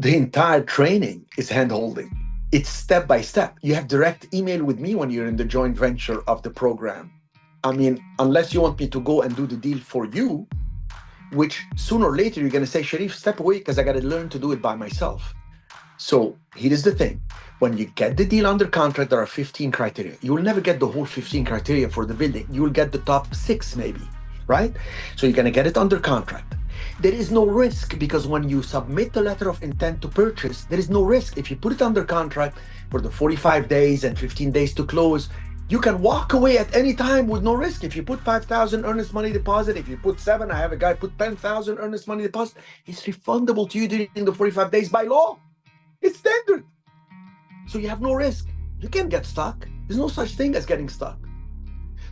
The entire training is hand-holding. It's step by step. You have direct email with me when you're in the joint venture of the program. I mean, unless you want me to go and do the deal for you, which sooner or later you're going to say, Sharif, step away because I got to learn to do it by myself. So here is the thing. When you get the deal under contract, there are 15 criteria. You will never get the whole 15 criteria for the building. You will get the top 6 maybe, right? So you're going to get it under contract. There is no risk because when you submit the letter of intent to purchase, there is no risk. If you put it under contract for the 45 days and 15 days to close, you can walk away at any time with no risk. If you put 5,000 earnest money deposit, if you put 7, I have a guy put 10,000 earnest money deposit, it's refundable to you during the 45 days by law. It's standard. So you have no risk. You can't get stuck. There's no such thing as getting stuck.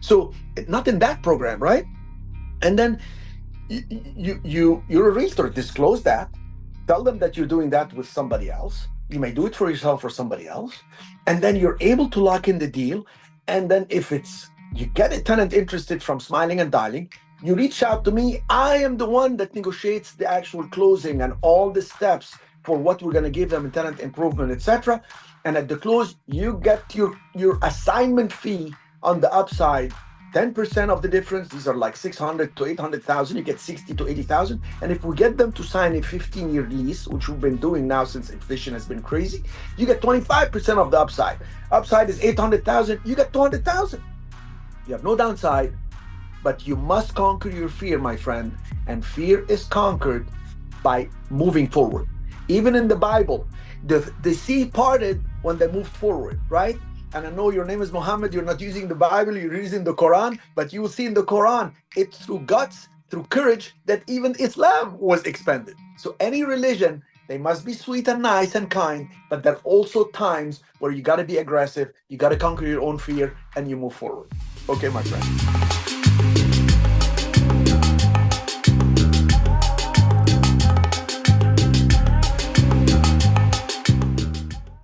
So not in that program, right? And then you're a realtor. Disclose that. Tell them that you're doing that with somebody else. You may do it for yourself or somebody else. And then you're able to lock in the deal. And then if you get a tenant interested from Smiling and Dialing, you reach out to me. I am the one that negotiates the actual closing and all the steps for what we're going to give them in tenant improvement, etc. And at the close, you get your assignment fee on the upside, 10% of the difference. These are like 600 to 800,000. You get 60 to 80,000. And if we get them to sign a 15-year lease, which we've been doing now since inflation has been crazy, you get 25% of the upside. Upside is 800,000. You get 200,000. You have no downside, but you must conquer your fear, my friend. And fear is conquered by moving forward. Even in the Bible, the sea parted when they moved forward, right? And I know your name is Mohammed, you're not using the Bible, you're using the Quran, but you will see in the Quran, it's through guts, through courage, that even Islam was expanded. So any religion, they must be sweet and nice and kind, but there are also times where you got to be aggressive, you got to conquer your own fear, and you move forward. Okay, my friend.